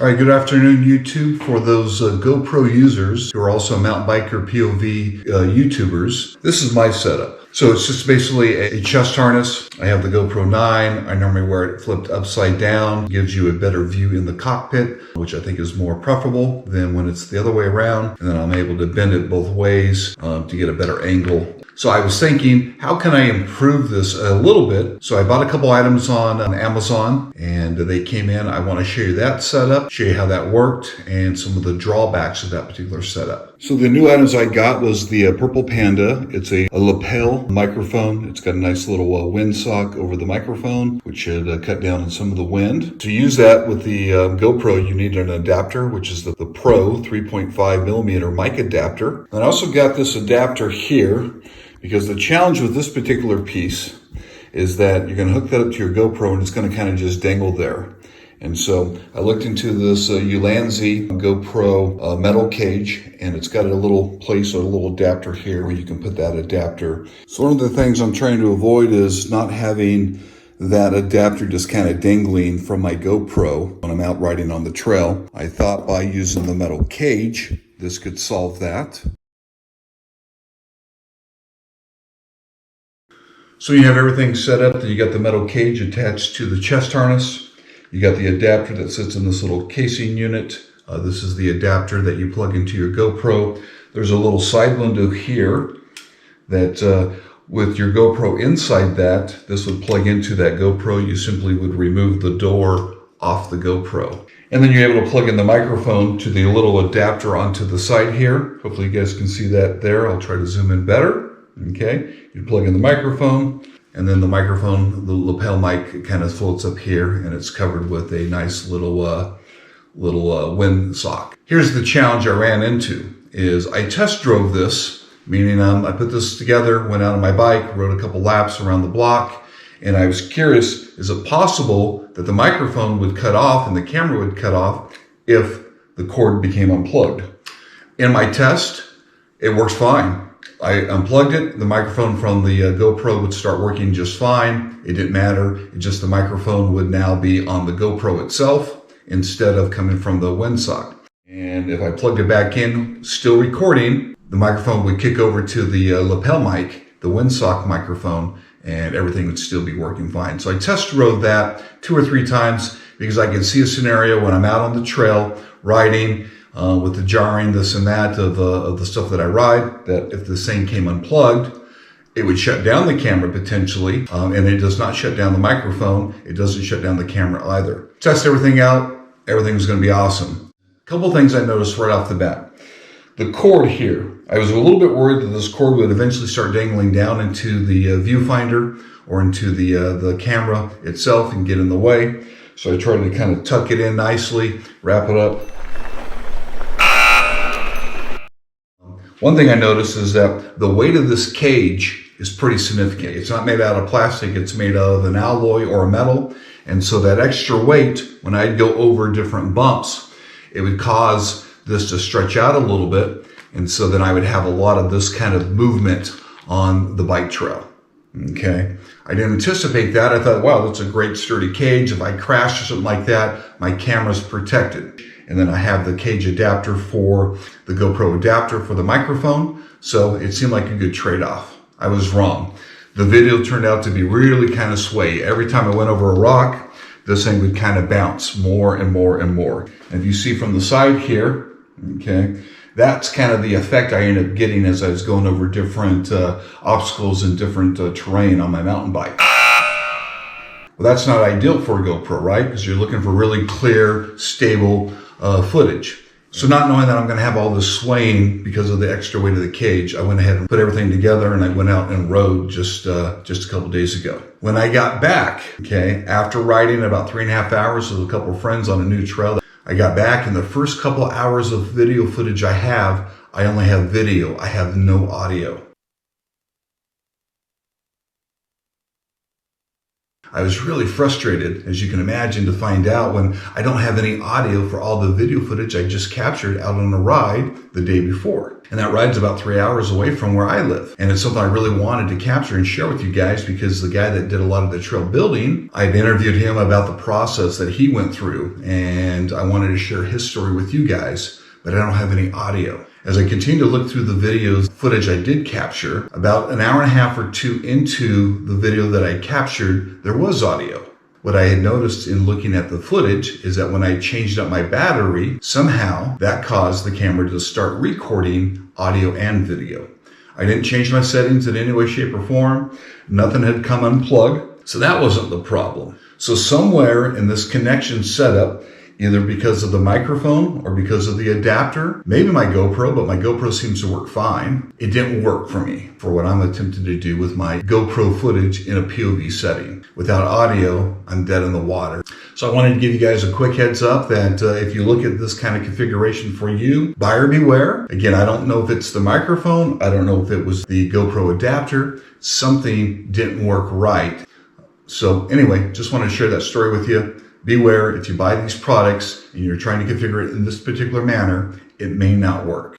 All right, good afternoon, YouTube. For those GoPro users who are also mountain biker POV YouTubers, this is my setup. So it's just basically a chest harness. I have the GoPro 9. I normally wear it flipped upside down. Gives you a better view in the cockpit, which I think is more preferable than when it's the other way around. And then I'm able to bend it both ways to get a better angle. So I was thinking, how can I improve this a little bit? So I bought a couple items on Amazon and they came in. I want to show you that setup, show you how that worked, and some of the drawbacks of that particular setup. So the new items I got was the purple Panda. It's a lapel microphone. It's got a nice little windsock over the microphone, which should cut down on some of the wind. To use that with the GoPro, you need an adapter, which is the Pro 3.5 millimeter mic adapter. And I also got this adapter here, because the challenge with this particular piece is that you're going to hook that up to your GoPro and it's going to kind of just dangle there. And so I looked into this Ulanzi GoPro metal cage, and it's got a little place, a little adapter here where you can put that adapter. So one of the things I'm trying to avoid is not having that adapter just kind of dangling from my GoPro when I'm out riding on the trail. I thought by using the metal cage, this could solve that. So you have everything set up. You got the metal cage attached to the chest harness. You got the adapter that sits in this little casing unit. This is the adapter that you plug into your GoPro. There's a little side window here that with your GoPro inside that, this would plug into that GoPro. You simply would remove the door off the GoPro. And then you're able to plug in the microphone to the little adapter onto the side here. Hopefully you guys can see that there. I'll try to zoom in better. Okay, you plug in the microphone, and then the microphone, the lapel mic, kind of floats up here, and it's covered with a nice little wind sock. Here's the challenge I ran into: is I test drove this, meaning I put this together, went out on my bike, rode a couple laps around the block, and I was curious: is it possible that the microphone would cut off and the camera would cut off if the cord became unplugged? In my test, it works fine. I unplugged it, the microphone from the GoPro would start working just fine. It didn't matter. It just the microphone would now be on the GoPro itself instead of coming from the windsock. And if I plugged it back in, still recording, the microphone would kick over to the lapel mic, the windsock microphone, and everything would still be working fine. So I test drove that 2 or 3 times because I could see a scenario when I'm out on the trail riding, with the jarring, this and that of the stuff that I ride, that if this thing came unplugged, it would shut down the camera potentially, and it does not shut down the microphone. It doesn't shut down the camera either. Test everything out. Everything's going to be awesome. A couple things I noticed right off the bat. The cord here, I was a little bit worried that this cord would eventually start dangling down into the viewfinder or into the camera itself and get in the way. So I tried to kind of tuck it in nicely, wrap it up. One thing I noticed is that the weight of this cage is pretty significant. It's not made out of plastic, it's made out of an alloy or a metal. And so that extra weight, when I'd go over different bumps, it would cause this to stretch out a little bit. And so then I would have a lot of this kind of movement on the bike trail. Okay. I didn't anticipate that. I thought, wow, that's a great sturdy cage. If I crash or something like that, my camera's protected. And then I have the cage adapter for the GoPro adapter for the microphone. So it seemed like a good trade-off. I was wrong. The video turned out to be really kind of sway. Every time I went over a rock, this thing would kind of bounce more and more and more. And if you see from the side here, okay, that's kind of the effect I ended up getting as I was going over different obstacles and different terrain on my mountain bike. Well, that's not ideal for a GoPro, right? Because you're looking for really clear, stable footage. So not knowing that I'm going to have all this swaying because of the extra weight of the cage, I went ahead and put everything together and I went out and rode just a couple days ago. When I got back, okay, after riding about 3.5 hours with a couple of friends on a new trail, I got back, and the first couple of hours of video footage I only have video. I have no audio. I was really frustrated, as you can imagine, to find out when I don't have any audio for all the video footage I just captured out on a ride the day before. And that ride's about 3 hours away from where I live. And it's something I really wanted to capture and share with you guys because the guy that did a lot of the trail building, I'd interviewed him about the process that he went through, and I wanted to share his story with you guys, but I don't have any audio. As I continue to look through the videos, footage I did capture, about an hour and a half or two into the video that I captured, there was audio. What I had noticed in looking at the footage is that when I changed up my battery, somehow that caused the camera to start recording audio and video. I didn't change my settings in any way, shape, or form. Nothing had come unplugged, so that wasn't the problem. So somewhere in this connection setup, either because of the microphone or because of the adapter, maybe my GoPro, but my GoPro seems to work fine. It didn't work for me for what I'm attempting to do with my GoPro footage in a POV setting. Without audio, I'm dead in the water. So I wanted to give you guys a quick heads up that if you look at this kind of configuration for you, buyer beware. Again, I don't know if it's the microphone. I don't know if it was the GoPro adapter. Something didn't work right. So anyway, just wanted to share that story with you. Beware, if you buy these products and you're trying to configure it in this particular manner, it may not work.